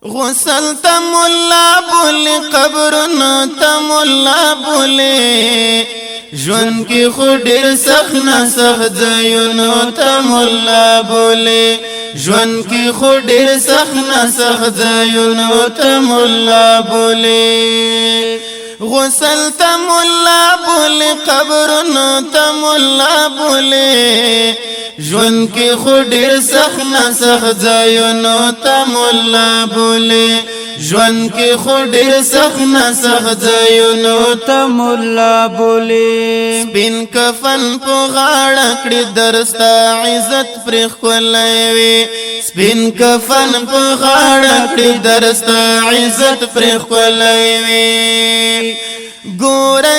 غسل تا مولا بولی قبرونو تا مولا بولی ژوند کی خو ډیر سخت نه سخت ځایونو ته مولا بولی ژوند کی خو ډیر سخت نه سخت ځایونو ته مولا بولی غسل تا مولا بولی قبرونو تا مولا بولی ژوند کی خو ډیر سخت نه سخت ځایونو ته مولا بولی ژوند کی خو ډیر سخت نه سخت ځایونو ته مولا بولی سپین کفن په غاړه کړي درستا عزت پر ښکلی وي سپین کفن په غاړه کړي درستا عزت پر ښکلی وي ګوره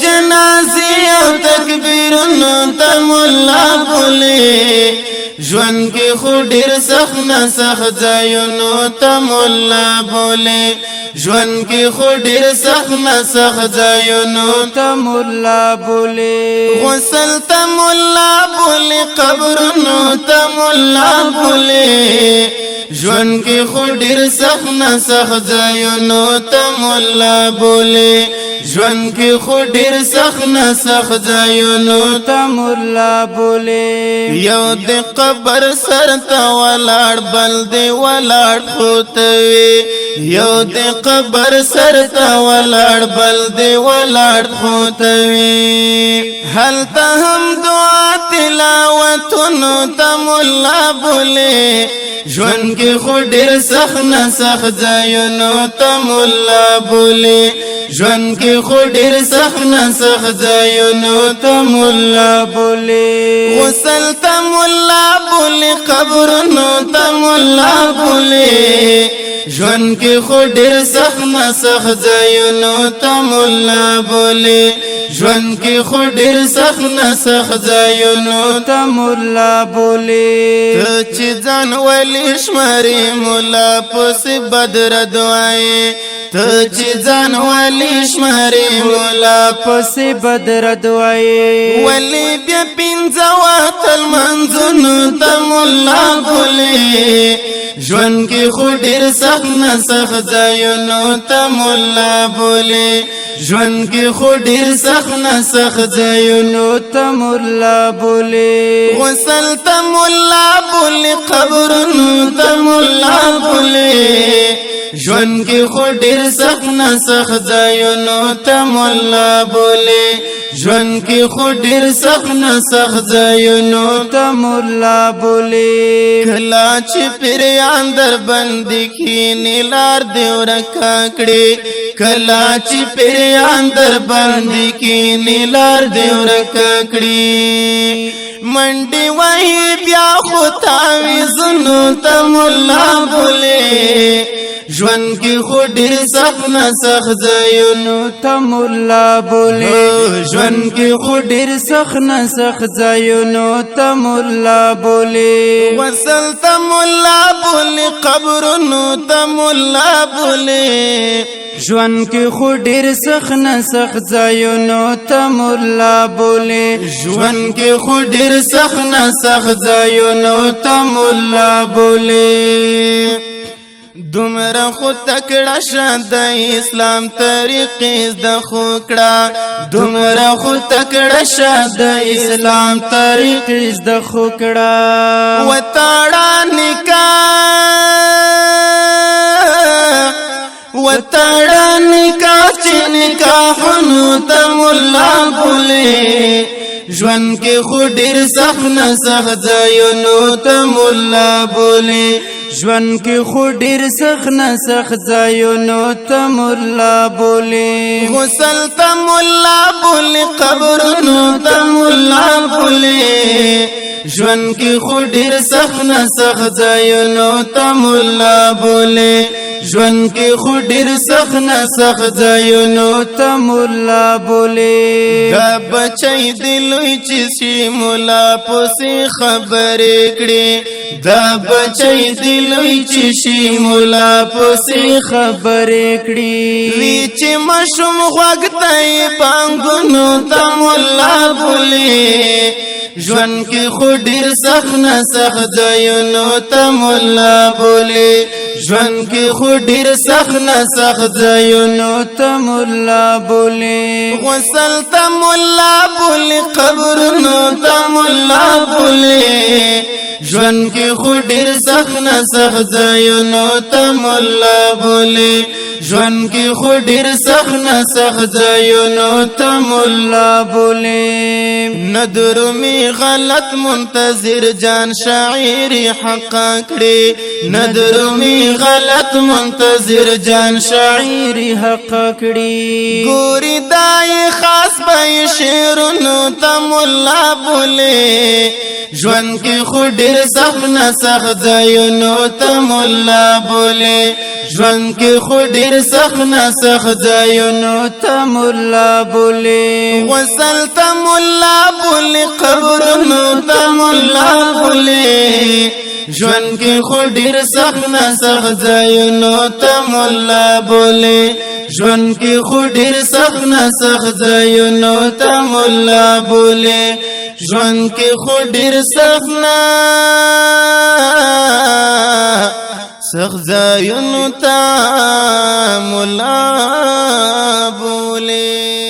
جنازې او تکبیرونو ته مولا بولی ژوند کی خو ډیر سخت نه سخت ځایونو ته مولا بولی ژوند کی خو ډیر سخت نه سخت ځایونو ته مولا بولی غسل ته مولا بولی قبرونو ته مولا بولی ژوند کی خو ډیر سخت نه سخت ځایونو ته مولا بولی ژوند کی خو ډیر سخت نه سخت ځایونو ته مولا بولی یو د قبر سر ته ولاړ بل دی ولاړ خوتوي یو د قبر سر ته ولاړ بل دی ولاړ خوتوي هلته هم دعا تلاوتونو ته مولا بولی ژوند کی خو ډیر سخت نه سخت ځایونو ته مولا بولی ژوند کی خو ډیر سخت نه سخت ځایونو ته مولا بولی غسل ته مولا بولی قبرونو ته مولا بولی ژوند کی خو ډیر سخت نه سخت ځایونو ته مولا بولی ژوند کی خو ډیر سخت نه سخت ځایونو ته مولا بولی ته چې ځان ولی شماري مولا پسې بدر دعای ته چې ځان ولی شماري مولا پسې بدر دعای ولی بیا پنځه وخت لمنځونو ته مولا بولی ژوند کی خو ډیر سخت نه سخت ځایونو ته مولا بولی ژوند کی خو ډیر سخت نه سخت ځایونو ته مولا بولی غسل ته مولا بولی قبرونو ته مولا بولی ژوند کی خو ډیر سخت نه سخت ځایونو ته مولا بولی ژوند کی خو ډیر سخت نه سخت ځایونو ته مولا بولی کلا چې پیریان در باندې کینی لار دی ورکا کړي کلا چې پیریان در باندې کینی لار دی ورکا کړي منډي وای بیا خو تعویذونو ته مولا بولی ژوند کی خو ډیر سخت نه سخت ځایونو ته مولا بولی ژوند کی خو ډیر سخت نه سخت ځایونو ته مولا بولی وصل ته مولا بولی قبرونو ته مولا بولی ژوند کی خو ډیر سخت نه سخت ځایونو ته مولا بولی ژوند کی خو ډیر سخت نه سخت ځایونو ته مولا بولی دومره خو تکړه شه د اسلام طریقې زده خو کړه دومره خو تکړه شه د اسلام طریقې زده خو کړه وتاړه نکاح چې نکاحونو ته مولا بولی ژوند کی خو ډیر سخت نه سخت ځایونو ته مولا بولی ژوند کی خو ډیر سخت نه سخت ځایونو ته مولا بولی غسل ته مولا بولی قبرونو ته مولا بولی ژوند کی خو ډیر سخت نه سخت ځایونو ته مولا بولی ژوند کی خو ډیر سخت نه سخت ځایونو ته مولا بولی دا بچی دلوی چې شي مولا پسې خبرې کړي دا بچی دلوی چې شي مولا پسې خبرې کړي وی چې مشم غوږ ته بانګونو ته مولا بولی ژوند کې خو ډیر سخت نه سخت ځایونو ته مولا بولي ژوند کې خو ډیر سخت نه سخت ځایونو ته مولا بولي غسل ته مولا بولي قبرونو ته مولا بولي ژوند کې خو ډیر سخت نه سخت ځایونو ته مولا بولي ژوند کې خو ډیر سخت نه سخت ځایونو ته مولا بولي ندرمي غلط منتظر جان شاعر حق کړي ندرمي غلط منتظر جان شاعر حق کړي ګوري دای خاص به شعرونو ته مولا بولي ژوند کې خو ډیر سخت نه سخت ځایونو ته مولا بولي ژوند کې خو ډیر سخت نه سخت ځایونو ته مولا بولي غسل ته مولا بولي قبرونو ته مولا بولي ژوند کې خو ډیر سخت نه سخت ځایونو ته مولا بولي ژوند کې خو ډیر سخت نه سخت ځایونو ته مولا بولي ژوند کې خو ډیر سخت نه سخت ځایونو ته مولا بولي